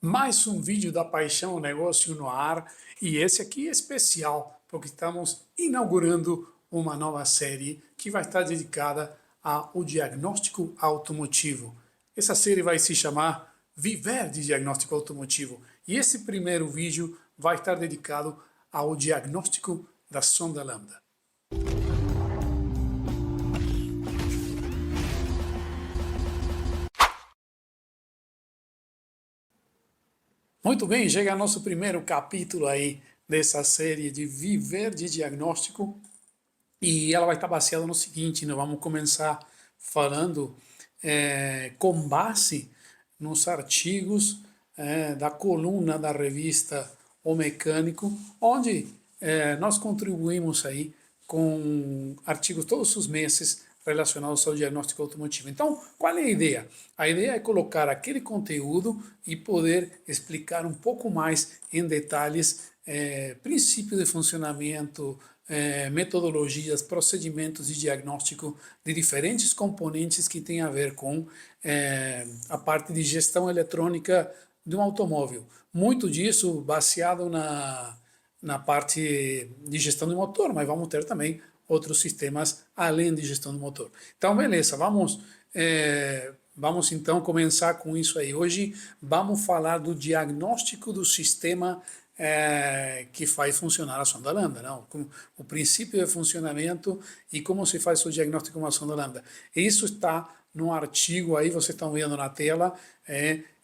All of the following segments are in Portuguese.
Mais um vídeo da Paixão ao Negócio no ar, e esse aqui é especial, porque estamos inaugurando uma nova série que vai estar dedicada ao diagnóstico automotivo. Essa série vai se chamar Viver de Diagnóstico Automotivo, e esse primeiro vídeo vai estar dedicado ao diagnóstico da sonda lambda. Muito bem, chega nosso primeiro capítulo aí dessa série de Viver de Diagnóstico, e ela vai estar baseada no seguinte: nós vamos começar falando com base nos artigos da coluna da revista O Mecânico, onde nós contribuímos aí com artigos todos os meses relacionados ao diagnóstico automotivo. Então, qual é a ideia? A ideia é colocar aquele conteúdo e poder explicar um pouco mais em detalhes princípios de funcionamento, metodologias, procedimentos de diagnóstico de diferentes componentes que têm a ver com a parte de gestão eletrônica de um automóvel. Muito disso baseado na parte de gestão do motor, mas vamos ter também outros sistemas além de gestão do motor. Então, beleza, vamos então começar com isso aí. Hoje vamos falar do diagnóstico do sistema que faz funcionar a sonda lambda, não? O princípio de funcionamento e como se faz o diagnóstico de uma sonda lambda. Isso está no artigo aí, vocês estão vendo na tela,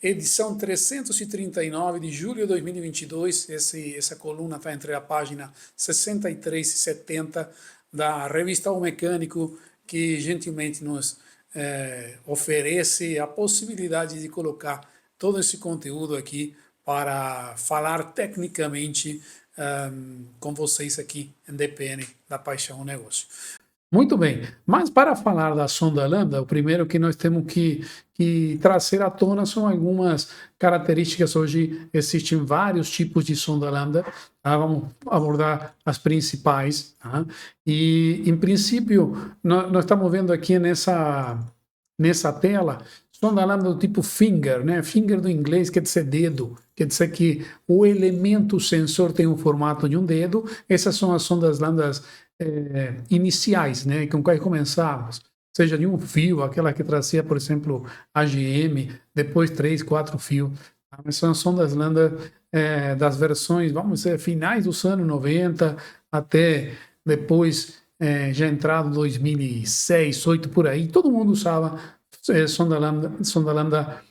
edição 339 de julho de 2022, essa coluna está entre a página 63 e 70 da revista O Mecânico, que gentilmente nos oferece a possibilidade de colocar todo esse conteúdo aqui para falar tecnicamente com vocês aqui em DPN da Paixão ao Negócio. Muito bem, mas para falar da sonda lambda, o primeiro que nós temos que trazer à tona são algumas características. Hoje existem vários tipos de sonda lambda, tá? Vamos abordar as principais. Tá? E, em princípio, nós estamos vendo aqui nessa tela sonda lambda do tipo finger, né? Finger do inglês quer dizer dedo, quer dizer que o elemento sensor tem o formato de um dedo. Essas são as sondas lambdas iniciais, né, com quais começávamos, seja de um fio, aquela que trazia, por exemplo, AGM, depois 3, 4 fios. Mas são sondas lambda das versões, vamos dizer, finais dos anos 90 até depois, já entrado 2006, 2008, por aí, todo mundo usava sonda lambda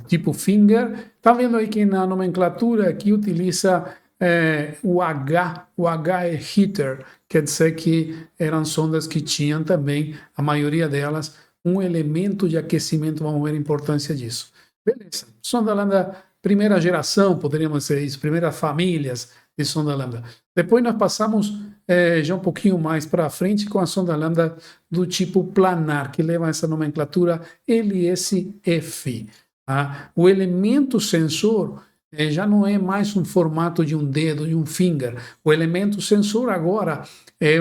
tipo finger. Tá vendo aí que na nomenclatura aqui utiliza o H é heater, quer dizer que eram sondas que tinham também, a maioria delas, um elemento de aquecimento. Vamos ver a importância disso. Beleza, sonda lambda, primeira geração, poderíamos dizer isso, primeiras famílias de sonda lambda. Depois nós passamos já um pouquinho mais para frente com a sonda lambda do tipo planar, que leva essa nomenclatura LSF. Tá? O elemento sensor já não é mais um formato de um dedo, de um finger. O elemento sensor agora é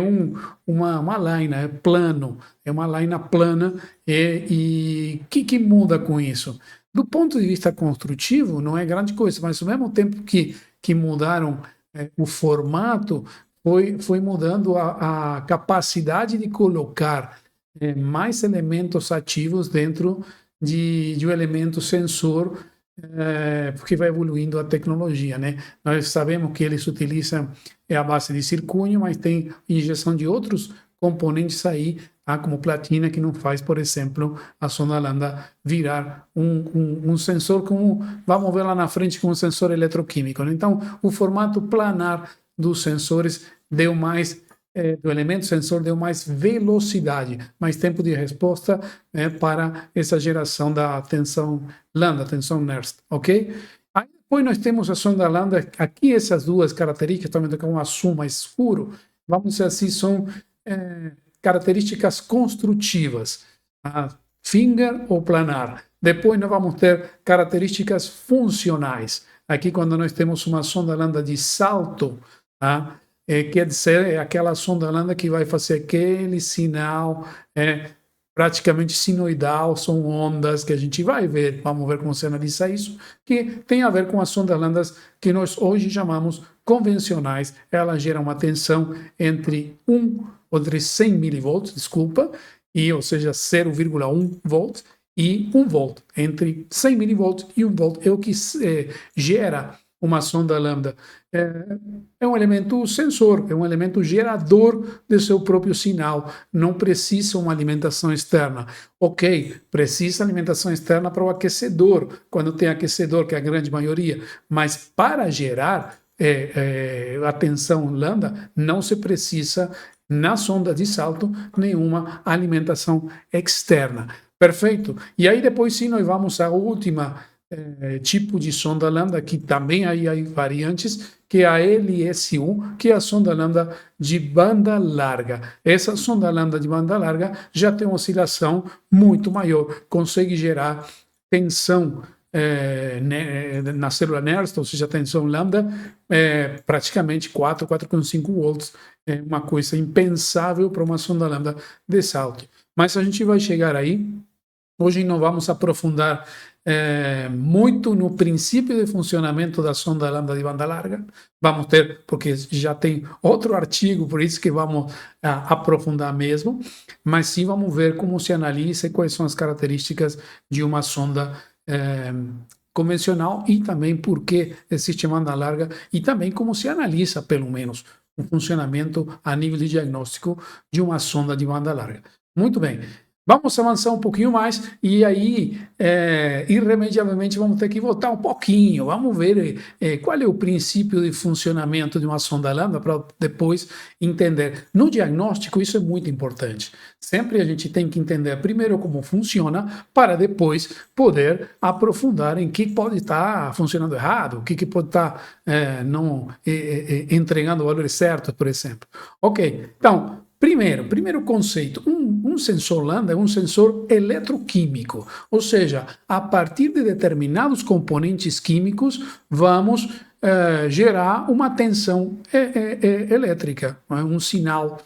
uma lâmina, é plano, é uma lâmina plana. E o que muda com isso? Do ponto de vista construtivo, não é grande coisa, mas ao mesmo tempo que mudaram o formato, foi mudando a capacidade de colocar mais elementos ativos dentro de um elemento sensor, porque vai evoluindo a tecnologia, né? Nós sabemos que eles utilizam a base de circúnio, mas tem injeção de outros componentes aí, tá? Como platina, que não faz, por exemplo, a sonda lambda virar um sensor como vamos ver lá na frente com um sensor eletroquímico, né? Então, o formato planar dos sensores deu mais do elemento sensor deu mais velocidade, mais tempo de resposta para essa geração da tensão lambda, tensão Nernst, ok? Aí depois nós temos a sonda lambda, aqui essas duas características, também com um azul mais escuro, vamos dizer assim, são características construtivas, finger ou planar. Depois nós vamos ter características funcionais. Aqui quando nós temos uma sonda lambda de salto, tá? Quer dizer, é aquela sonda lambda que vai fazer aquele sinal praticamente sinoidal, são ondas que a gente vai ver, vamos ver como se analisa isso, que tem a ver com as sondas lambdas que nós hoje chamamos convencionais. Elas geram uma tensão entre 100 milivolts, desculpa, ou seja, 0,1 volt e 1 volt. Entre 100 milivolts e 1 volt é o que gera uma sonda lambda. É um elemento sensor, é um elemento gerador do seu próprio sinal. Não precisa uma alimentação externa. Ok, precisa alimentação externa para o aquecedor, quando tem aquecedor, que é a grande maioria, mas para gerar a tensão lambda, não se precisa, na sonda de salto, nenhuma alimentação externa. Perfeito? E aí depois sim nós vamos à última tipo de sonda lambda, que também aí há variantes, que é a LS1, que é a sonda lambda de banda larga. Essa sonda lambda de banda larga já tem uma oscilação muito maior, consegue gerar tensão na célula Nernst, ou seja, tensão lambda, praticamente 4,5 volts, é uma coisa impensável para uma sonda lambda de salto. Mas a gente vai chegar aí. Hoje não vamos aprofundar muito no princípio de funcionamento da sonda lambda de banda larga. Vamos ter, porque já tem outro artigo, por isso que vamos aprofundar mesmo, mas sim vamos ver como se analisa e quais são as características de uma sonda convencional e também por que existe banda larga e também como se analisa, pelo menos, o funcionamento a nível de diagnóstico de uma sonda de banda larga. Muito bem. Vamos avançar um pouquinho mais e aí, irremediavelmente, vamos ter que voltar um pouquinho. Vamos ver qual é o princípio de funcionamento de uma sonda lambda para depois entender. No diagnóstico, isso é muito importante. Sempre a gente tem que entender primeiro como funciona para depois poder aprofundar em que pode estar funcionando errado, o que pode estar não entregando valores certos, por exemplo. Ok, então, primeiro conceito, um sensor lambda é um sensor eletroquímico, ou seja, a partir de determinados componentes químicos, vamos gerar uma tensão elétrica, um sinal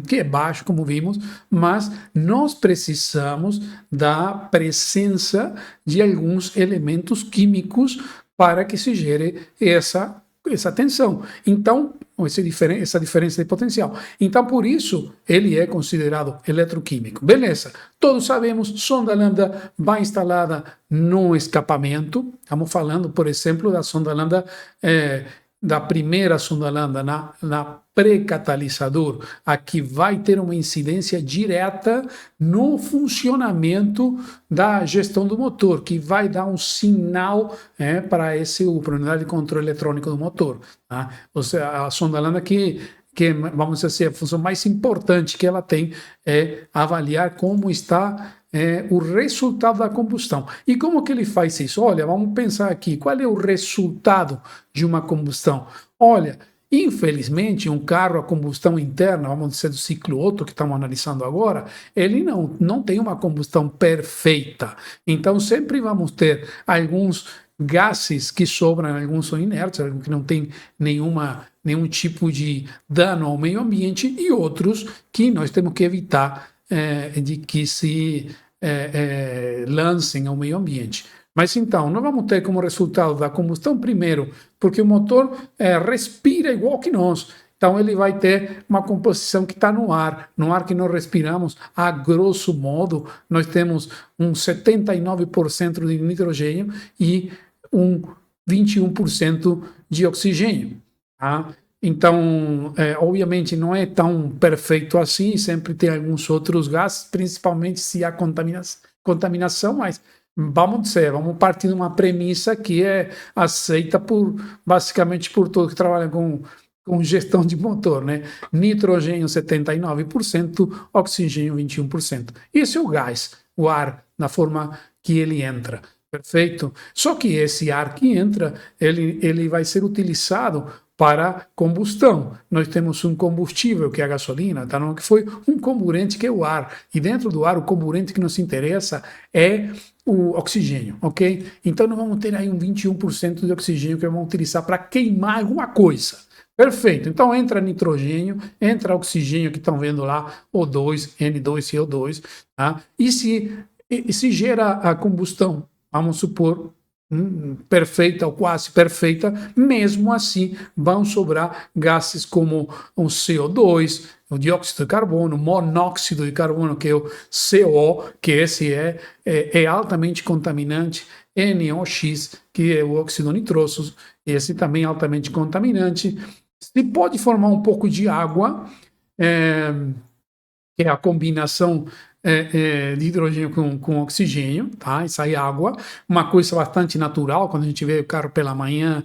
que é baixo, como vimos, mas nós precisamos da presença de alguns elementos químicos para que se gere essa tensão. Então, essa diferença de potencial. Então, por isso, ele é considerado eletroquímico. Beleza. Todos sabemos, sonda lambda vai instalada no escapamento. Estamos falando, por exemplo, da sonda lambda, da primeira sonda lambda na pré-catalisador, a que vai ter uma incidência direta no funcionamento da gestão do motor, que vai dar um sinal para para a unidade de controle eletrônico do motor. Tá? Ou seja, a sonda lambda que vamos dizer assim, a função mais importante que ela tem é avaliar como está o resultado da combustão. E como que ele faz isso? Olha, vamos pensar aqui, qual é o resultado de uma combustão? Olha, infelizmente, um carro a combustão interna, vamos dizer do ciclo Otto, que estamos analisando agora, ele não tem uma combustão perfeita. Então, sempre vamos ter alguns gases que sobram, alguns são inertes, que não tem nenhum tipo de dano ao meio ambiente, e outros que nós temos que evitar de que se lancem ao meio ambiente. Mas então, nós vamos ter como resultado da combustão, primeiro, porque o motor respira igual que nós. Então, ele vai ter uma composição que está no ar que nós respiramos, a grosso modo, nós temos um 79% de nitrogênio e um 21% de oxigênio. Tá? Então, obviamente, não é tão perfeito assim, sempre tem alguns outros gases, principalmente se há contaminação, mas vamos partir de uma premissa que é aceita basicamente por todos que trabalham com gestão de motor, né? Nitrogênio 79%, oxigênio 21%. Esse é o gás, o ar, na forma que ele entra. Perfeito? Só que esse ar que entra, ele vai ser utilizado para combustão. Nós temos um combustível, que é a gasolina, que foi um comburente, que é o ar. E dentro do ar, o comburente que nos interessa é o oxigênio, ok? Então nós vamos ter aí um 21% de oxigênio que vamos utilizar para queimar alguma coisa. Perfeito. Então entra nitrogênio, entra oxigênio que estão vendo lá, O2, N2CO2, tá? E se gera a combustão, vamos supor, perfeita ou quase perfeita, mesmo assim vão sobrar gases como o CO2, o dióxido de carbono, o monóxido de carbono, que é o CO, que esse é altamente contaminante, NOx, que é o óxido nitroso, esse também é altamente contaminante. Se pode formar um pouco de água, é, que é a combinação de hidrogênio com oxigênio, tá? E sai água, uma coisa bastante natural, quando a gente vê o carro pela manhã,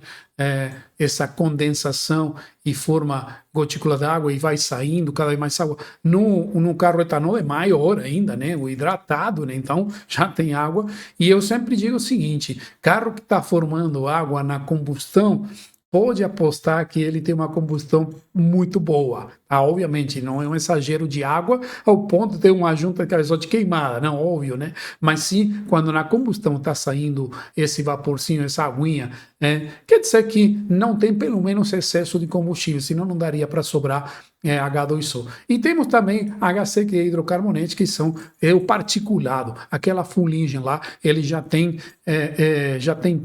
essa condensação e forma gotícula d'água e vai saindo cada vez mais água. No carro etanol é maior ainda, né? O hidratado, né? Então já tem água. E eu sempre digo o seguinte: carro que está formando água na combustão, pode apostar que ele tem uma combustão muito boa. Ah, obviamente, não é um exagero de água ao ponto de ter uma junta de cabeçote queimada, não, óbvio, né? Mas sim, quando na combustão está saindo esse vaporzinho, essa aguinha, quer dizer que não tem pelo menos excesso de combustível, senão não daria para sobrar H2O. E temos também HC, que é hidrocarbonete, que são o particulado, aquela fuligem lá, ele já tem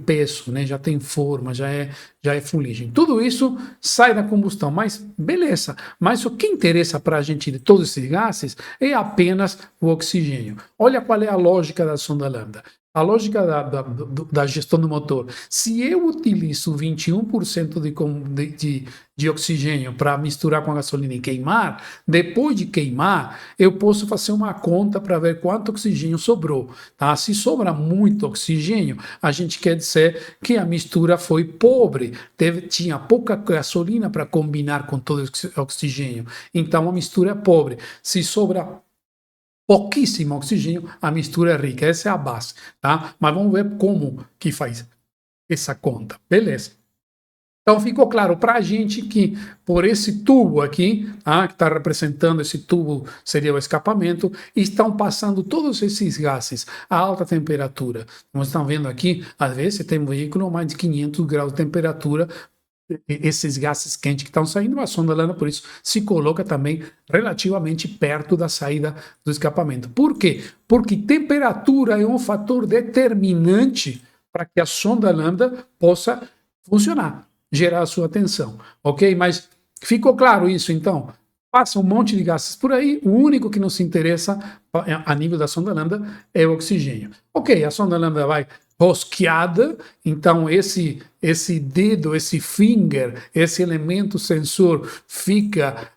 peso, né? Já tem forma, já é fuligem. Tudo isso sai da combustão, mas beleza. Mas o que interessa para a gente de todos esses gases é apenas o oxigênio. Olha qual é a lógica da sonda lambda. A lógica da gestão do motor. Se eu utilizo 21% de oxigênio para misturar com a gasolina e queimar, depois de queimar, eu posso fazer uma conta para ver quanto oxigênio sobrou. Tá? Se sobra muito oxigênio, a gente quer dizer que a mistura foi pobre, tinha pouca gasolina para combinar com todo o oxigênio. Então a mistura é pobre. Se sobra pouquíssimo oxigênio, a mistura é rica. Essa é a base, tá? Mas vamos ver como que faz essa conta. Beleza. Então ficou claro para a gente que por esse tubo aqui, que está representando esse tubo, seria o escapamento, estão passando todos esses gases a alta temperatura. Nós estamos vendo aqui, às vezes você tem um veículo a mais de 500 graus de temperatura, esses gases quentes que estão saindo, a sonda lambda, por isso, se coloca também relativamente perto da saída do escapamento. Por quê? Porque temperatura é um fator determinante para que a sonda lambda possa funcionar, gerar a sua tensão, ok? Mas ficou claro isso, então? Passa um monte de gases por aí, o único que nos interessa a nível da sonda lambda é o oxigênio. Ok, a sonda lambda vai rosqueada, então esse dedo, esse finger, esse elemento sensor fica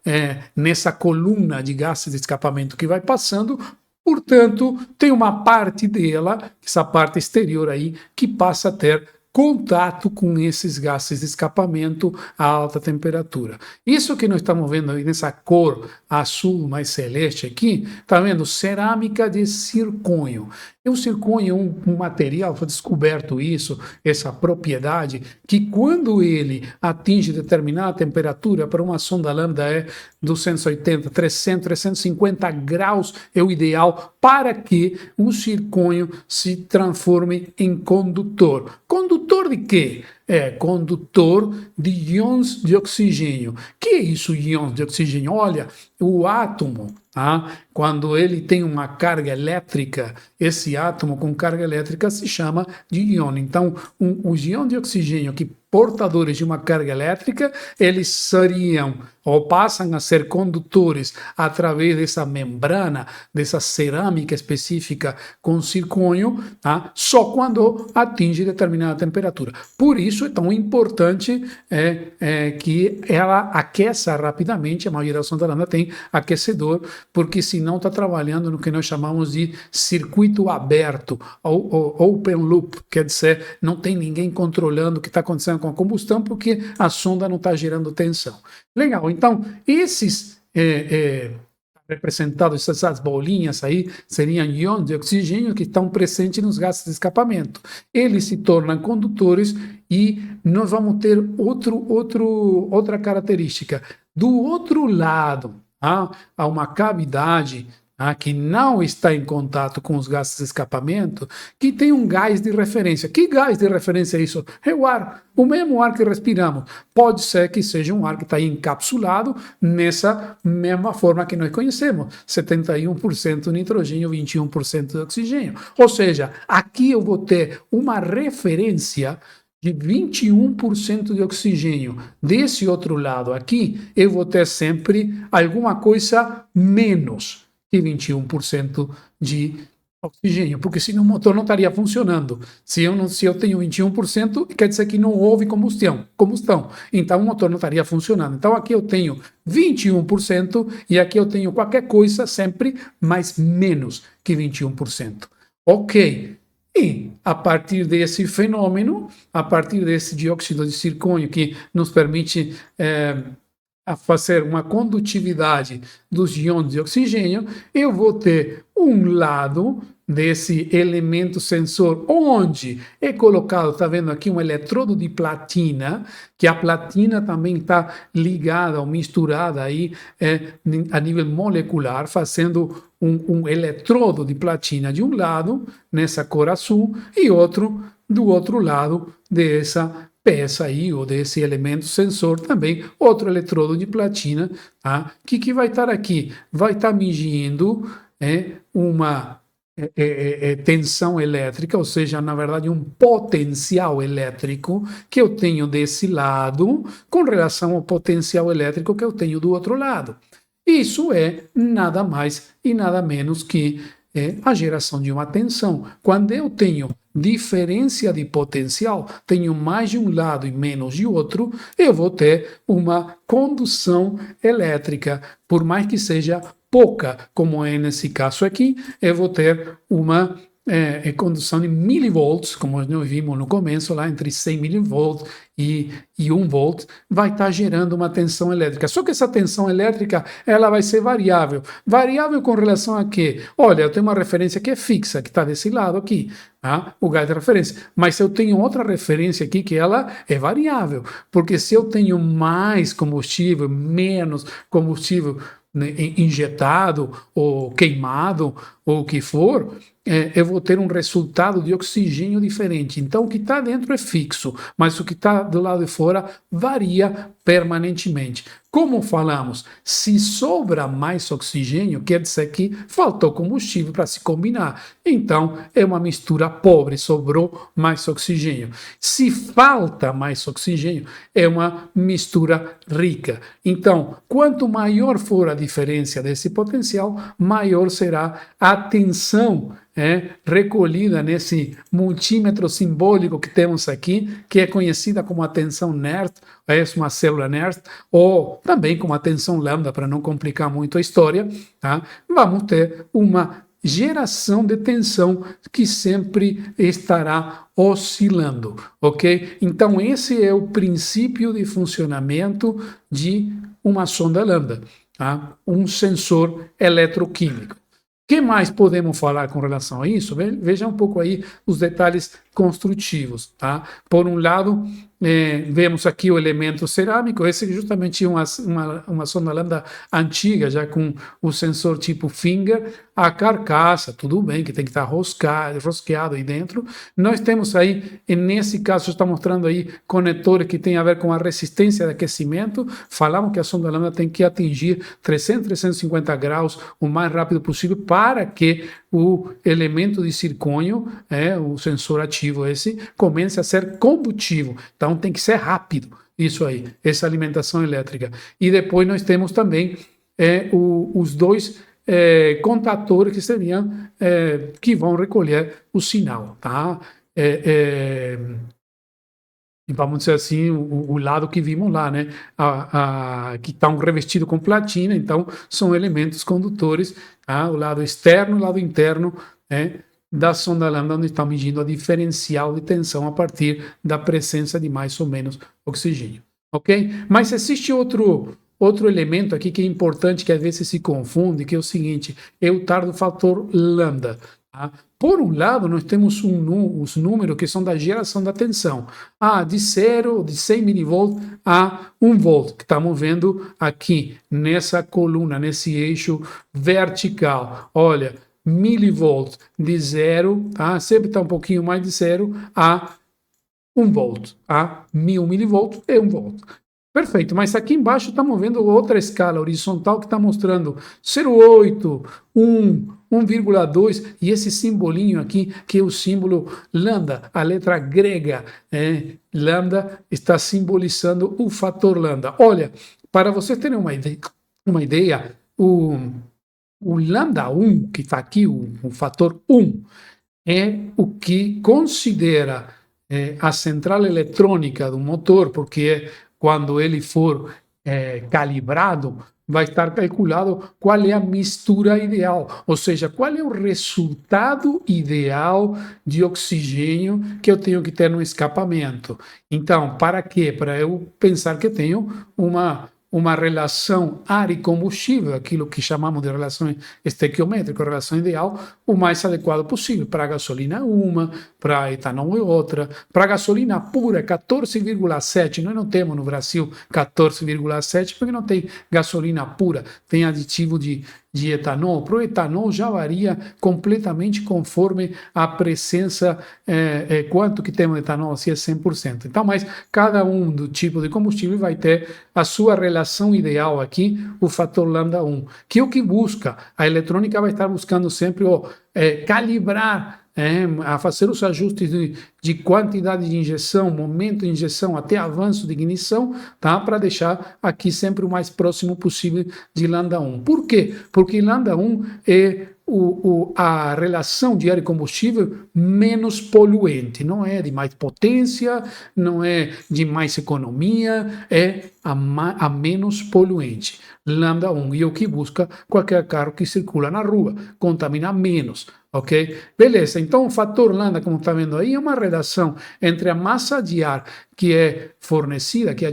nessa coluna de gases de escapamento que vai passando, portanto, tem uma parte dela, essa parte exterior aí, que passa a ter contato com esses gases de escapamento a alta temperatura. Isso que nós estamos vendo aí nessa cor azul mais celeste aqui, tá vendo? Cerâmica de zircônio. E o zircônio é um material, foi descoberto isso, essa propriedade, que quando ele atinge determinada temperatura, para uma sonda lambda é 280, 300, 350 graus é o ideal para que o zircônio se transforme em condutor. Condutor de quê? Condutor de íons de oxigênio. Que é isso, íons de oxigênio? Olha, o átomo, quando ele tem uma carga elétrica, esse átomo com carga elétrica se chama de íon. Então, os íons de oxigênio que portadores de uma carga elétrica, eles seriam ou passam a ser condutores através dessa membrana, dessa cerâmica específica com zircônio, só quando atinge determinada temperatura. Por isso é tão importante que ela aqueça rapidamente. A maioria da sonda lambda tem aquecedor, porque senão está trabalhando no que nós chamamos de circuito aberto, ou open loop, quer dizer, não tem ninguém controlando o que está acontecendo com a combustão, porque a sonda não está gerando tensão. Legal, então esses representados, essas bolinhas aí, seriam íons de oxigênio que estão presentes nos gases de escapamento. Eles se tornam condutores e nós vamos ter outra característica. Do outro lado, há uma cavidade que não está em contato com os gases de escapamento, que tem um gás de referência. Que gás de referência é isso? É o ar, o mesmo ar que respiramos. Pode ser que seja um ar que está encapsulado nessa mesma forma que nós conhecemos, 71% nitrogênio, 21% de oxigênio. Ou seja, aqui eu vou ter uma referência de 21% de oxigênio. Desse outro lado aqui, eu vou ter sempre alguma coisa menos que 21% de oxigênio, porque senão o motor não estaria funcionando. Se eu tenho 21%, quer dizer que não houve combustão. Então o motor não estaria funcionando. Então aqui eu tenho 21% e aqui eu tenho qualquer coisa sempre mais menos que 21%. Ok. E, a partir desse fenômeno, a partir desse dióxido de zircônio que nos permite a fazer uma condutividade dos íons de oxigênio, eu vou ter um lado desse elemento sensor, onde é colocado, está vendo aqui, um eletrodo de platina, que a platina também está ligada ou misturada aí a nível molecular, fazendo um eletrodo de platina de um lado, nessa cor azul, e outro do outro lado dessa peça aí, ou desse elemento sensor também, outro eletrodo de platina, tá? Que vai estar aqui? Vai estar medindo uma tensão elétrica, ou seja, na verdade, um potencial elétrico que eu tenho desse lado com relação ao potencial elétrico que eu tenho do outro lado. Isso é nada mais e nada menos que a geração de uma tensão. Quando eu tenho diferença de potencial, tenho mais de um lado e menos de outro, eu vou ter uma condução elétrica, por mais que seja pouca, como é nesse caso aqui, eu vou ter uma condução de milivolts, como nós vimos no começo, lá entre 100 milivolts e 1 volt, vai estar gerando uma tensão elétrica. Só que essa tensão elétrica, ela vai ser variável. Variável com relação a quê? Olha, eu tenho uma referência que é fixa, que está desse lado aqui, tá? O gás de referência. Mas eu tenho outra referência aqui que ela é variável, porque se eu tenho mais combustível, menos combustível injetado ou queimado ou o que for, eu vou ter um resultado de oxigênio diferente. Então, o que está dentro é fixo, mas o que está do lado de fora varia permanentemente. Como falamos, se sobra mais oxigênio, quer dizer que faltou combustível para se combinar. Então, é uma mistura pobre, sobrou mais oxigênio. Se falta mais oxigênio, é uma mistura rica. Então, quanto maior for a diferença desse potencial, maior será a tensão recolhida nesse multímetro simbólico que temos aqui, que é conhecida como a tensão NERT, é uma célula NERT, ou também como a tensão lambda, para não complicar muito a história, tá? Vamos ter uma geração de tensão que sempre estará oscilando, ok? Então, esse é o princípio de funcionamento de uma sonda lambda, tá? Um sensor eletroquímico. O que mais podemos falar com relação a isso? Veja um pouco aí os detalhes construtivos, tá? Por um lado, vemos aqui o elemento cerâmico, esse é justamente uma sonda lambda antiga, já com o sensor tipo finger, a carcaça, tudo bem, que tem que estar rosqueado aí dentro. Nós temos aí, nesse caso, está mostrando aí conectores que tem a ver com a resistência de aquecimento. Falamos que a sonda lambda tem que atingir 300, 350 graus o mais rápido possível para que o elemento de zircônio, o sensor ativo esse, comece a ser combutivo. Então tem que ser rápido isso aí, essa alimentação elétrica. E depois nós temos também os dois contatores que seriam que vão recolher o sinal, tá? Vamos dizer assim, o lado que vimos lá, né? Que estão revestidos com platina, então são elementos condutores, tá? O lado externo e o lado interno da sonda lambda, onde está medindo a diferencial de tensão a partir da presença de mais ou menos oxigênio, ok? Mas existe outro elemento aqui que é importante, que às vezes se confunde, que é o seguinte, é o tal do fator lambda. Tá? Por um lado, nós temos os números que são da geração da tensão, de 100 milivolts a 1 volt, que estamos vendo aqui nessa coluna, nesse eixo vertical. Olha, milivolts de 0, tá? Sempre está um pouquinho mais de 0 a 1 volt, 1000 milivolts é 1 volt. Perfeito, mas aqui embaixo estamos vendo outra escala horizontal que está mostrando 0,8, 1, 1,2 e esse simbolinho aqui, que é o símbolo lambda, a letra grega, lambda está simbolizando o fator lambda. Olha, para vocês terem uma ideia o lambda 1, que está aqui, o fator 1, é o que considera a central eletrônica do motor, porque quando ele for calibrado, vai estar calculado qual é a mistura ideal, ou seja, qual é o resultado ideal de oxigênio que eu tenho que ter no escapamento. Então, para quê? Para eu pensar que tenho uma relação ar e combustível, aquilo que chamamos de relação estequiométrica, relação ideal, o mais adequado possível. Para a gasolina uma, para a etanol é outra, para a gasolina pura 14,7, nós não temos no Brasil 14,7 porque não tem gasolina pura, tem aditivo de etanol. Para o etanol já varia completamente conforme a presença, quanto que temos de etanol, se é 100%. Então, mas cada um do tipo de combustível vai ter a sua relação ideal aqui, o fator lambda 1, que é o que busca. A eletrônica vai estar buscando sempre calibrar, a fazer os ajustes de quantidade de injeção, momento de injeção até avanço de ignição, tá? Para deixar aqui sempre o mais próximo possível de lambda 1. Por quê? Porque lambda 1 é a relação de ar e combustível menos poluente, não é de mais potência, não é de mais economia, é a menos poluente. Lambda 1 e o que busca qualquer carro que circula na rua, contamina menos, ok? Beleza, então o fator lambda, como está vendo aí, é uma relação entre a massa de ar que é fornecida, que é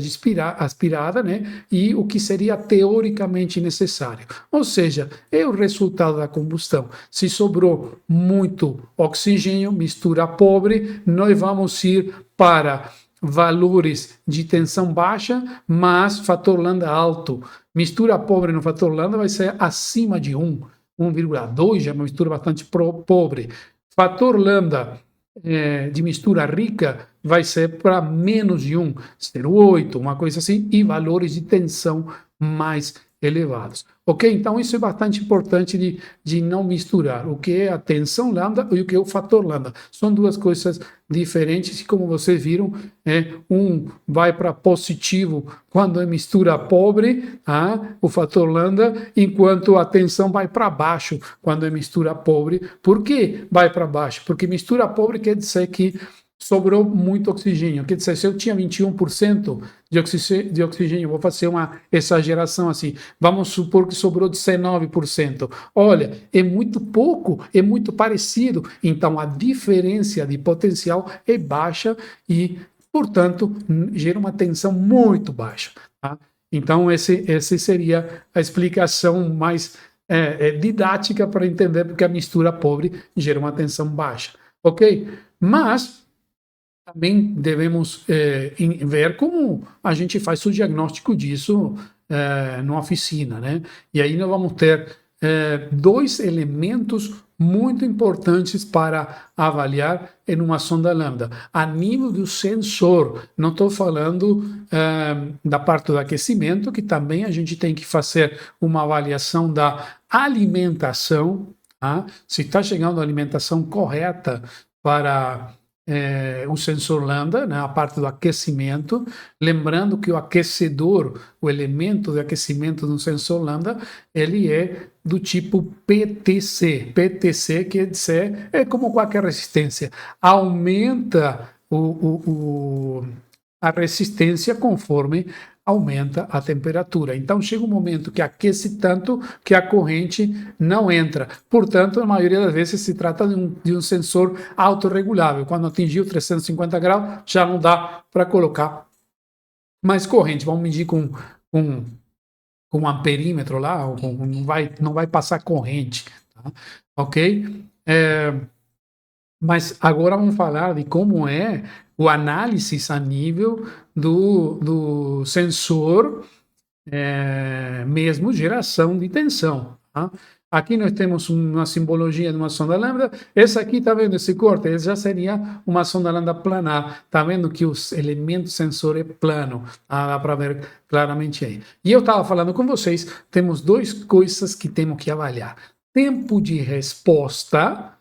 aspirada, né, e o que seria teoricamente necessário. Ou seja, é o resultado da combustão. Se sobrou muito oxigênio, mistura pobre, nós vamos ir para valores de tensão baixa, mas fator lambda alto. Mistura pobre no fator lambda vai ser acima de 1, 1,2, já é uma mistura bastante pobre. Fator lambda de mistura rica vai ser para menos de 1, 0,8, uma coisa assim, e valores de tensão mais elevados. Ok? Então, isso é bastante importante de não misturar o que é a tensão lambda e o que é o fator lambda. São duas coisas diferentes e, como vocês viram, um vai para positivo quando é mistura pobre, o fator lambda, enquanto a tensão vai para baixo quando é mistura pobre. Por que vai para baixo? Porque mistura pobre quer dizer que sobrou muito oxigênio. Quer dizer, se eu tinha 21% de oxigênio, vou fazer uma exageração assim, vamos supor que sobrou 19%. Olha, é muito pouco, é muito parecido. Então, a diferença de potencial é baixa e, portanto, gera uma tensão muito baixa. Tá? Então, essa seria a explicação mais didática para entender porque a mistura pobre gera uma tensão baixa. Ok? Mas também devemos ver como a gente faz o diagnóstico disso na oficina, né? E aí nós vamos ter dois elementos muito importantes para avaliar em uma sonda lambda. A nível do sensor, não estou falando da parte do aquecimento, que também a gente tem que fazer uma avaliação da alimentação, tá? Se está chegando a alimentação correta para o sensor lambda, né, a parte do aquecimento, lembrando que o aquecedor, o elemento de aquecimento do sensor lambda, ele é do tipo PTC. PTC quer dizer, é como qualquer resistência, aumenta a resistência conforme aumenta a temperatura. Então chega um momento que aquece tanto que a corrente não entra. Portanto, na maioria das vezes se trata de um sensor autorregulável. Quando atingiu 350 graus, já não dá para colocar mais corrente. Vamos medir com um amperímetro lá, não vai passar corrente. Tá? Ok? Mas agora vamos falar de como é o análise a nível do sensor, mesmo geração de tensão. Tá? Aqui nós temos uma simbologia de uma sonda lambda. Essa aqui, tá vendo esse corte? Esse já seria uma sonda lambda planar. Tá vendo que os elementos sensor é plano. Tá? Dá para ver claramente aí. E eu estava falando com vocês, temos duas coisas que temos que avaliar. Tempo de resposta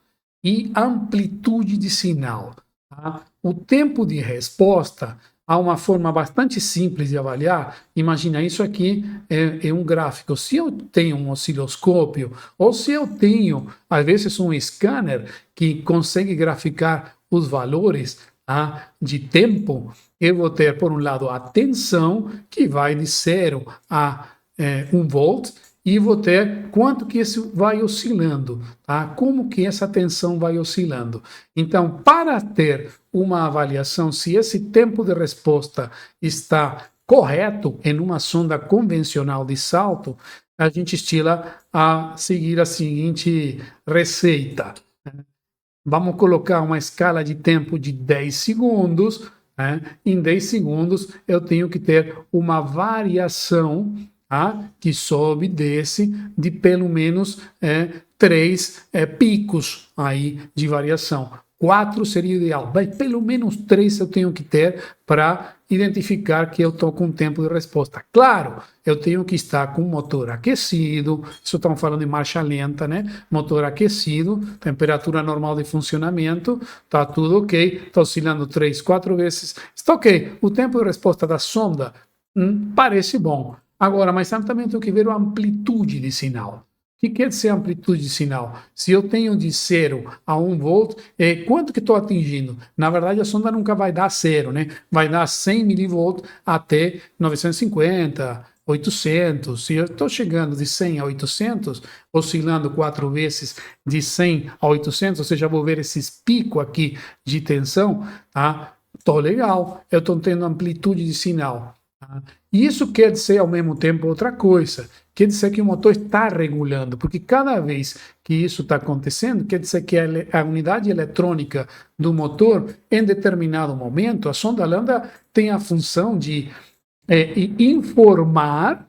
e amplitude de sinal. Tá? O tempo de resposta há uma forma bastante simples de avaliar. Imagina, isso aqui é um gráfico. Se eu tenho um osciloscópio, ou se eu tenho, às vezes, um scanner que consegue graficar os valores de tempo, eu vou ter, por um lado, a tensão, que vai de 0 a 1 volt, e vou ter quanto que isso vai oscilando, tá? Como que essa tensão vai oscilando. Então, para ter uma avaliação se esse tempo de resposta está correto em uma sonda convencional de salto, a gente estila a seguir a seguinte receita. Vamos colocar uma escala de tempo de 10 segundos. Em 10 segundos, eu tenho que ter uma variação que sobe e desce de pelo menos 3 picos aí de variação. 4 seria o ideal, mas pelo menos 3 eu tenho que ter para identificar que eu estou com tempo de resposta. Claro, eu tenho que estar com o motor aquecido, isso estamos falando de marcha lenta, né? Motor aquecido, temperatura normal de funcionamento, está tudo ok, está oscilando 3, 4 vezes, está ok. O tempo de resposta da sonda parece bom. Agora, mas também tenho que ver a amplitude de sinal. O que quer dizer amplitude de sinal? Se eu tenho de 0 a 1 volt, quanto que estou atingindo? Na verdade, a sonda nunca vai dar 0, né? Vai dar 100 milivolts até 950, 800. Se eu estou chegando de 100 a 800, oscilando 4 vezes de 100 a 800, ou seja, vou ver esses picos aqui de tensão, tá? Estou legal, eu estou tendo amplitude de sinal. E isso quer dizer, ao mesmo tempo, outra coisa. Quer dizer que o motor está regulando, porque cada vez que isso está acontecendo, quer dizer que a unidade eletrônica do motor, em determinado momento, a sonda lambda tem a função de informar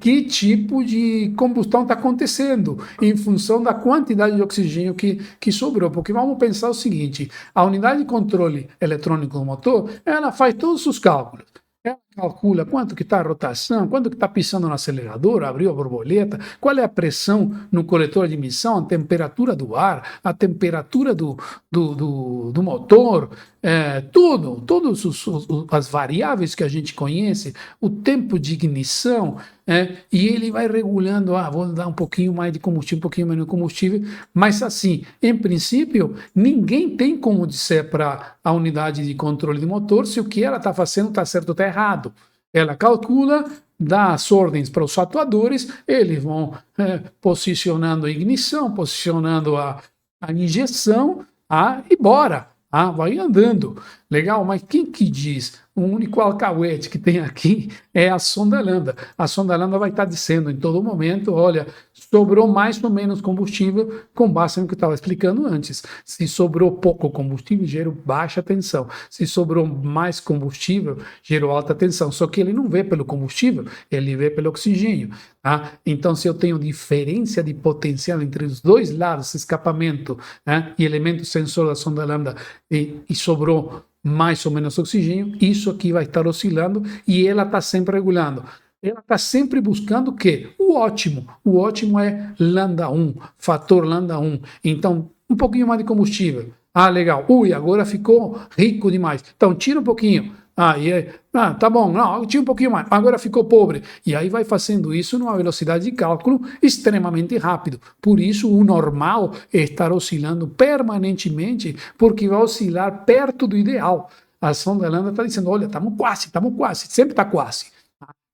que tipo de combustão está acontecendo, em função da quantidade de oxigênio que sobrou. Porque vamos pensar o seguinte, a unidade de controle eletrônico do motor, ela faz todos os cálculos. Ela calcula quanto que está a rotação, quanto que está pisando no acelerador, abriu a borboleta, qual é a pressão no coletor de emissão, a temperatura do ar, a temperatura do motor, todas as variáveis que a gente conhece, o tempo de ignição, e ele vai regulando, vou dar um pouquinho mais de combustível, um pouquinho menos de combustível, mas assim, em princípio, ninguém tem como dizer para a unidade de controle de motor se o que ela está fazendo está certo ou está errado. Ela calcula, dá as ordens para os atuadores, eles vão posicionando a ignição, posicionando a injeção, e bora. Vai andando. Legal, mas quem que diz? O único alcahuete que tem aqui é a sonda lambda. A sonda lambda vai estar dizendo em todo momento, olha, sobrou mais ou menos combustível com base no que eu estava explicando antes. Se sobrou pouco combustível, gerou baixa tensão. Se sobrou mais combustível, gerou alta tensão. Só que ele não vê pelo combustível, ele vê pelo oxigênio. Então, se eu tenho diferença de potencial entre os dois lados, escapamento e elemento sensor da sonda lambda, e sobrou mais ou menos oxigênio, isso aqui vai estar oscilando e ela está sempre regulando. Ela está sempre buscando o quê? O ótimo. O ótimo é lambda 1, fator lambda 1. Então, um pouquinho mais de combustível. Legal. Agora ficou rico demais. Então, tira um pouquinho. Tá bom, não, tinha um pouquinho mais, agora ficou pobre. E aí vai fazendo isso numa velocidade de cálculo extremamente rápido. Por isso, o normal é estar oscilando permanentemente, porque vai oscilar perto do ideal. A sonda lambda está dizendo, olha, estamos quase, sempre está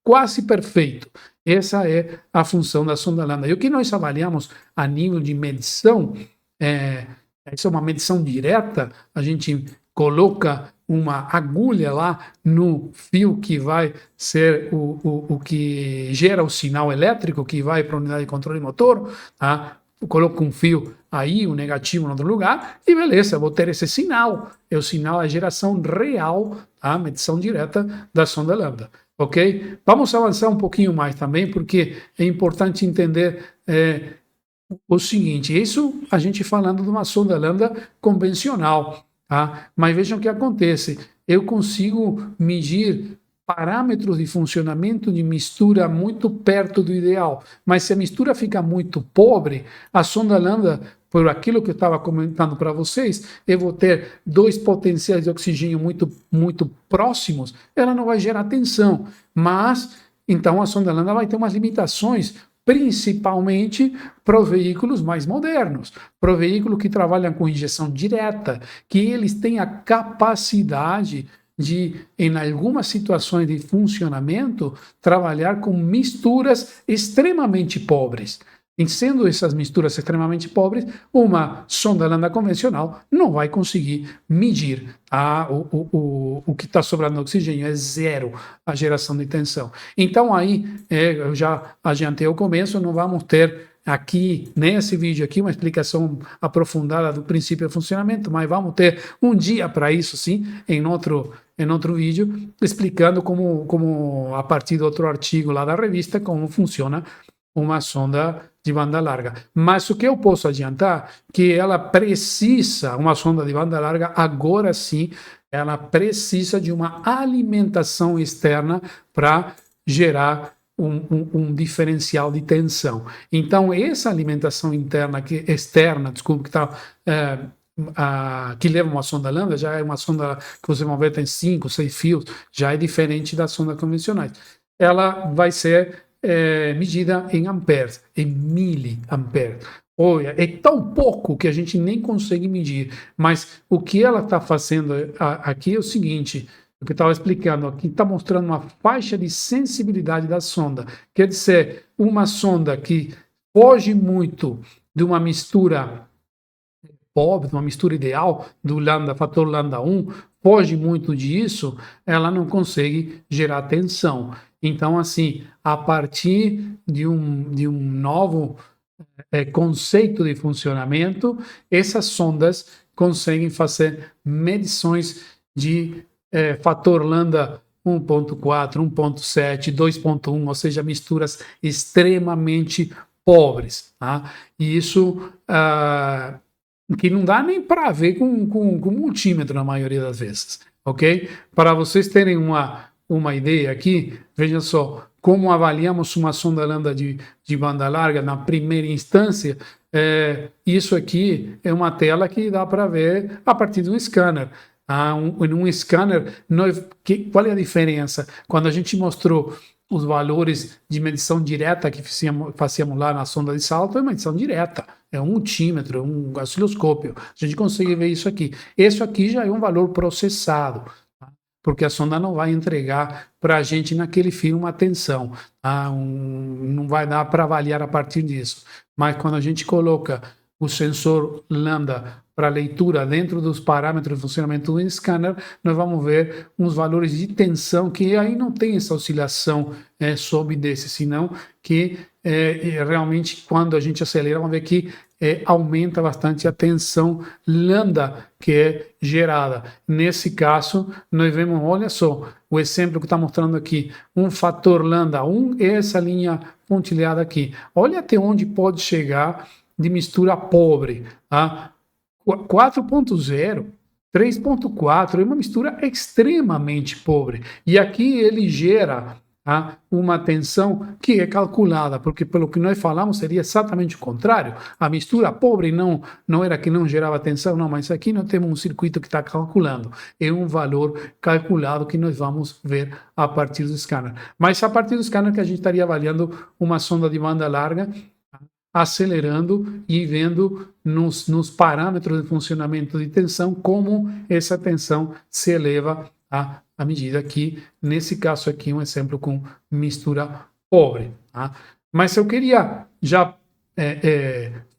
quase perfeito. Essa é a função da sonda lambda. E o que nós avaliamos a nível de medição, essa é uma medição direta, a gente coloca uma agulha lá no fio que vai ser o que gera o sinal elétrico que vai para a unidade de controle motor, coloco um fio aí, um negativo em outro lugar, e beleza, eu vou ter esse sinal. É o sinal da geração real, a medição direta da sonda lambda. Ok? Vamos avançar um pouquinho mais também, porque é importante entender o seguinte, isso a gente falando de uma sonda lambda convencional, tá? Mas vejam o que acontece, eu consigo medir parâmetros de funcionamento de mistura muito perto do ideal, mas se a mistura fica muito pobre, a sonda lambda, por aquilo que eu estava comentando para vocês, eu vou ter dois potenciais de oxigênio muito próximos, ela não vai gerar tensão, mas então a sonda lambda vai ter umas limitações principalmente para os veículos mais modernos, para os veículos que trabalham com injeção direta, que eles têm a capacidade de, em algumas situações de funcionamento, trabalhar com misturas extremamente pobres. E sendo essas misturas extremamente pobres, uma sonda lambda convencional não vai conseguir medir o que está sobrando de oxigênio, é zero a geração de tensão. Então aí, eu já adiantei ao começo, não vamos ter aqui, nesse vídeo aqui, uma explicação aprofundada do princípio de funcionamento, mas vamos ter um dia para isso, sim, em outro vídeo, explicando como, a partir de outro artigo lá da revista, como funciona uma sonda de banda larga. Mas o que eu posso adiantar que ela precisa, uma sonda de banda larga, agora sim, ela precisa de uma alimentação externa para gerar um diferencial de tensão. Então, essa alimentação externa, desculpa, que leva uma sonda lambda, já é uma sonda que você vai ver tem 5, 6 fios, já é diferente das sondas convencionais. Ela vai ser medida em amperes, em miliamperes. Olha, é tão pouco que a gente nem consegue medir, mas o que ela está fazendo aqui é o seguinte, o que eu estava explicando aqui, está mostrando uma faixa de sensibilidade da sonda, quer dizer, uma sonda que foge muito de uma mistura pobre, de uma mistura ideal do lambda, fator lambda 1, foge muito disso, ela não consegue gerar tensão. Então, assim, a partir de um novo conceito de funcionamento, essas sondas conseguem fazer medições de fator lambda 1.4, 1.7, 2.1, ou seja, misturas extremamente pobres. Tá? E isso que não dá nem para ver com multímetro na maioria das vezes. Ok? Para vocês terem uma ideia aqui, veja só, como avaliamos uma sonda lambda de banda larga na primeira instância, isso aqui é uma tela que dá para ver a partir de um scanner. Em um scanner, qual é a diferença? Quando a gente mostrou os valores de medição direta que fazíamos lá na sonda de salto, é medição direta, é um multímetro, é um osciloscópio, a gente consegue ver isso aqui. Isso aqui já é um valor processado, porque a sonda não vai entregar para a gente naquele fio uma tensão, não vai dar para avaliar a partir disso. Mas quando a gente coloca o sensor lambda para leitura dentro dos parâmetros de funcionamento do scanner, nós vamos ver uns valores de tensão que aí não tem essa oscilação sobe e desce, senão que realmente quando a gente acelera, vamos ver que aumenta bastante a tensão lambda que é gerada. Nesse caso, nós vemos, olha só, o exemplo que está mostrando aqui, um fator lambda 1 é essa linha pontilhada aqui. Olha até onde pode chegar de mistura pobre. 4.0, 3.4 é uma mistura extremamente pobre. E aqui ele gera uma tensão que é calculada, porque pelo que nós falamos seria exatamente o contrário. A mistura pobre não era que não gerava tensão, não, mas aqui nós temos um circuito que está calculando. É um valor calculado que nós vamos ver a partir do scanner. Mas a partir do scanner que a gente estaria avaliando uma sonda de banda larga, acelerando e vendo nos parâmetros de funcionamento de tensão como essa tensão se eleva à medida que, nesse caso aqui, um exemplo com mistura pobre. Tá? Mas eu queria já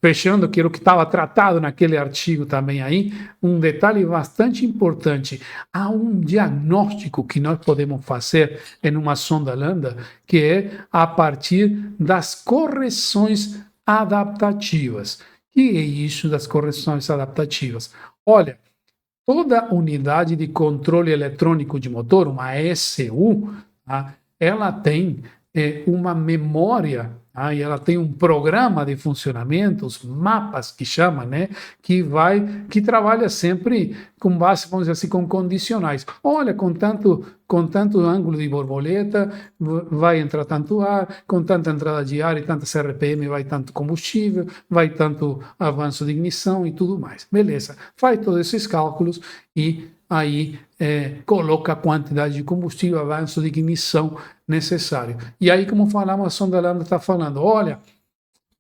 fechando aquilo que estava tratado naquele artigo também aí, um detalhe bastante importante. Há um diagnóstico que nós podemos fazer em uma sonda lambda, que é a partir das correções adaptativas. O que é isso das correções adaptativas? Olha, toda unidade de controle eletrônico de motor, uma ECU, tá? Ela tem uma memória, tá? E ela tem um programa de funcionamento, os mapas que chama, né? Que trabalha sempre com base, vamos dizer assim, com condicionais. Olha, com tanto ângulo de borboleta vai entrar tanto ar, com tanta entrada de ar e tanta CRPM vai tanto combustível, vai tanto avanço de ignição e tudo mais. Beleza, faz todos esses cálculos e aí coloca a quantidade de combustível, avanço de ignição necessário. E aí, como falamos, a sonda Lambda está falando, olha,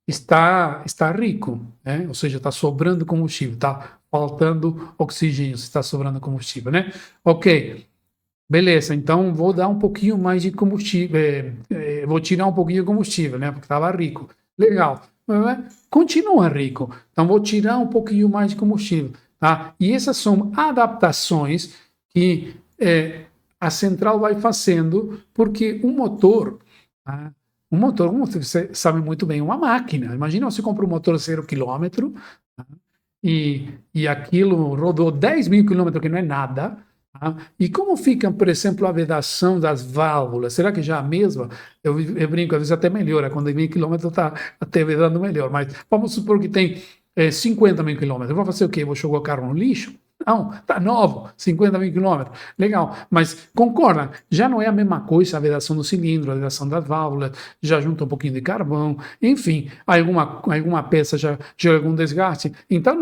está rico, né? Ou seja, está sobrando combustível, está faltando oxigênio, está sobrando combustível, né? Ok, beleza, então vou dar um pouquinho mais de combustível, vou tirar um pouquinho de combustível, né? Porque estava rico. Legal, continua rico, então vou tirar um pouquinho mais de combustível, tá? E essas são adaptações que a central vai fazendo, porque o motor, tá? Um motor, como você sabe muito bem, uma máquina. Imagina você compra um motor 0 km, tá? E aquilo rodou 10 mil quilômetros, que não é nada. Tá? E como fica, por exemplo, a vedação das válvulas? Será que já é a mesma? Eu brinco, às vezes até melhora, quando é 1.000 km está até vedando melhor. Mas vamos supor que tem 50 mil quilômetros. Eu vou fazer o quê? Vou jogar o carro no lixo? Não, tá novo, 50 mil quilômetros, legal, mas concorda, já não é a mesma coisa a vedação do cilindro, a vedação das válvulas, já junta um pouquinho de carvão, enfim, alguma peça já gera algum desgaste, então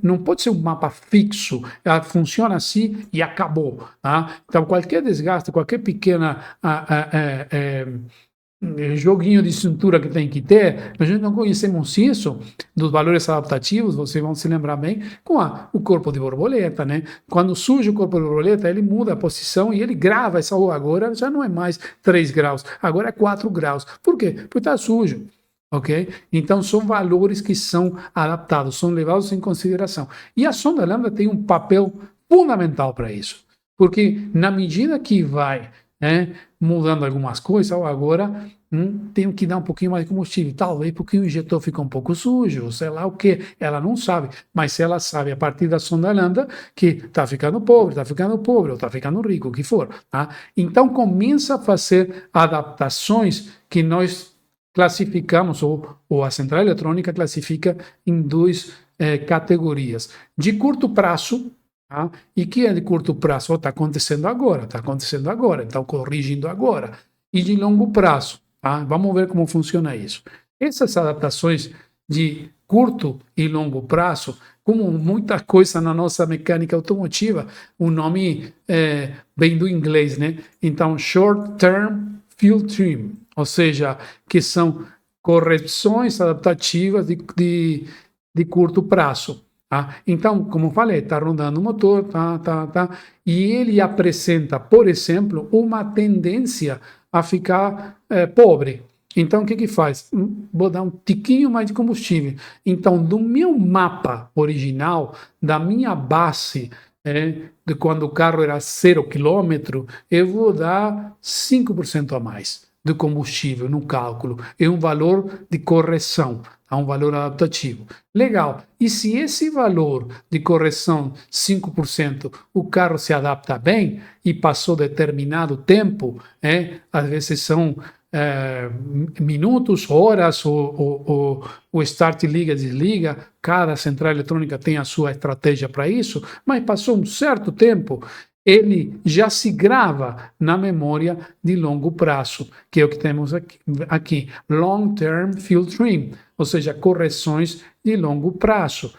não pode ser um mapa fixo, ela funciona assim e acabou, tá? Então qualquer desgaste, qualquer pequena joguinho de cintura que tem que ter, a gente não conhecemos isso dos valores adaptativos, vocês vão se lembrar bem, com o corpo de borboleta, né? Quando surge o corpo de borboleta, ele muda a posição e ele grava essa agora já não é mais 3 graus, agora é 4 graus. Por quê? Porque está sujo. Ok? Então são valores que são adaptados, são levados em consideração. E a sonda Lambda tem um papel fundamental para isso, porque na medida que vai mudando algumas coisas, agora tenho que dar um pouquinho mais de combustível, talvez porque o injetor fica um pouco sujo, sei lá o que, ela não sabe, mas ela sabe a partir da sonda Lambda que está ficando pobre, ou está ficando rico, o que for, tá? Então começa a fazer adaptações que nós classificamos, ou a central eletrônica classifica em duas categorias. De curto prazo, tá? E que é de curto prazo? Está acontecendo agora, então corrigindo agora. E de longo prazo, tá? Vamos ver como funciona isso. Essas adaptações de curto e longo prazo, como muita coisa na nossa mecânica automotiva, o nome vem do inglês, né? Então, Short Term Fuel Trim, ou seja, que são correções adaptativas de curto prazo. Tá? Então, como falei, está rodando o motor, e ele apresenta, por exemplo, uma tendência a ficar pobre. Então, o que faz? Vou dar um tiquinho mais de combustível. Então, do meu mapa original, da minha base, de quando o carro era 0 km, eu vou dar 5% a mais de combustível no cálculo. É um valor de correção, é um valor adaptativo. Legal. E se esse valor de correção, 5%, o carro se adapta bem e passou determinado tempo, às vezes são minutos, horas, o start liga, desliga, cada central eletrônica tem a sua estratégia para isso, mas passou um certo tempo, ele já se grava na memória de longo prazo, que é o que temos aqui Long Term Fuel Trim, ou seja, correções de longo prazo.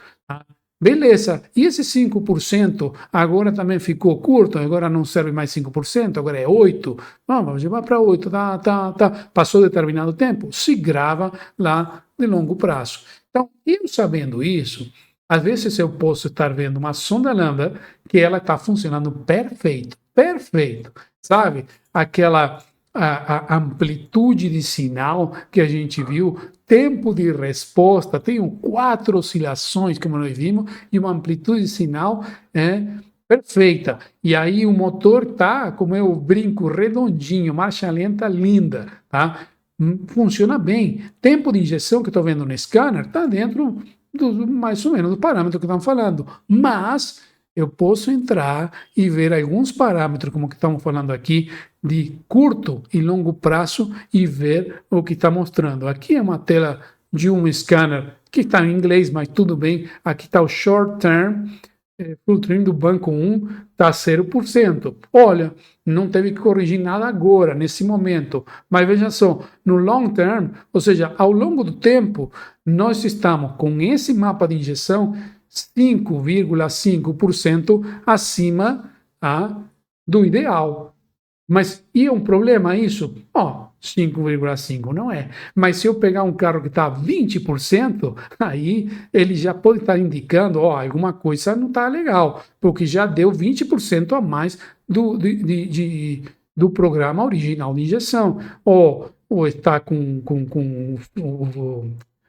Beleza, e esse 5% agora também ficou curto, agora não serve mais 5%, agora é 8%. Vamos levar para 8%, passou determinado tempo, se grava lá de longo prazo. Então, eu sabendo isso, às vezes eu posso estar vendo uma sonda Lambda que ela está funcionando perfeito, sabe? Aquela a amplitude de sinal que a gente viu, tempo de resposta, tenho 4 oscilações, como nós vimos, e uma amplitude de sinal perfeita. E aí o motor tá, como eu brinco, redondinho, marcha lenta linda, tá? funciona bem. Tempo de injeção que estou vendo no scanner está dentro mais ou menos do parâmetro que estamos falando, mas eu posso entrar e ver alguns parâmetros, como que estamos falando aqui, de curto e longo prazo e ver o que está mostrando. Aqui é uma tela de um scanner que está em inglês, mas tudo bem. Aqui está o short term, filtrinho do banco 1 está 0%. Olha, não teve que corrigir nada agora, nesse momento. Mas veja só, no long term, ou seja, ao longo do tempo, nós estamos com esse mapa de injeção 5,5% acima do ideal. Mas e é um problema isso? Ó, 5,5 não é. Mas se eu pegar um carro que está a 20%, aí ele já pode estar indicando, ó, alguma coisa não está legal, porque já deu 20% a mais do programa original de injeção. Ou está com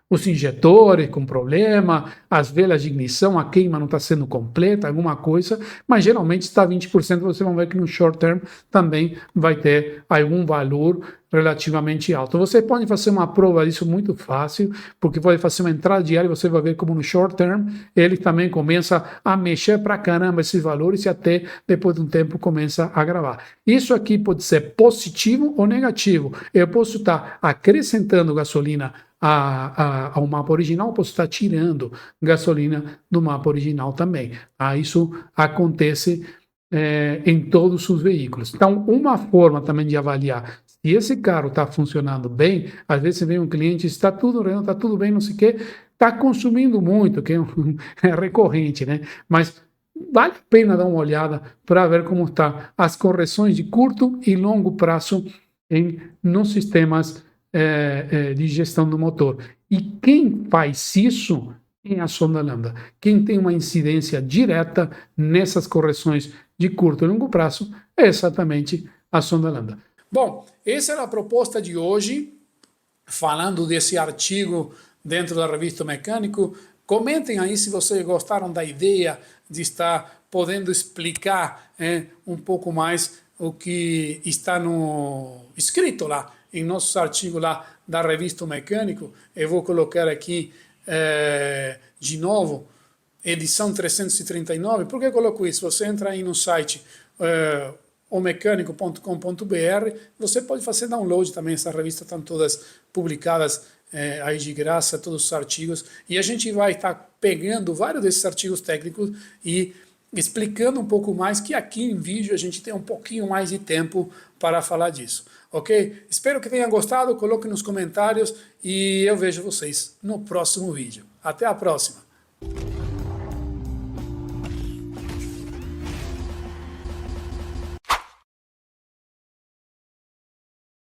os injetores com problema, as velas de ignição, a queima não está sendo completa, alguma coisa, mas geralmente está 20%, você vai ver que no short term também vai ter algum valor relativamente alto. Você pode fazer uma prova disso muito fácil, porque pode fazer uma entrada diária e você vai ver como no short term ele também começa a mexer para caramba esses valores e até depois de um tempo começa a gravar. Isso aqui pode ser positivo ou negativo. Eu posso estar acrescentando gasolina ao mapa original, posso estar tirando gasolina do mapa original também. Isso acontece em todos os veículos. Então, uma forma também de avaliar se esse carro está funcionando bem, às vezes você vê um cliente, está tudo bem, não sei o quê, está consumindo muito, que é recorrente, né? Mas vale a pena dar uma olhada para ver como estão as correções de curto e longo prazo nos sistemas de gestão do motor. E quem faz isso é a sonda lambda. Quem tem uma incidência direta nessas correções de curto e longo prazo é exatamente a sonda lambda. Bom, essa era a proposta de hoje, falando desse artigo dentro da revista Mecânico. Comentem aí se vocês gostaram da ideia de estar podendo explicar um pouco mais o que está escrito lá em nossos artigos lá da revista Mecânico. Eu vou colocar aqui de novo, edição 339. Por que eu coloco isso? Você entra aí no site omecânico.com.br, você pode fazer download também, essas revistas estão todas publicadas aí de graça, todos os artigos, e a gente vai estar pegando vários desses artigos técnicos e explicando um pouco mais, que aqui em vídeo a gente tem um pouquinho mais de tempo para falar disso, ok? Espero que tenham gostado, coloque nos comentários e eu vejo vocês no próximo vídeo. Até a próxima!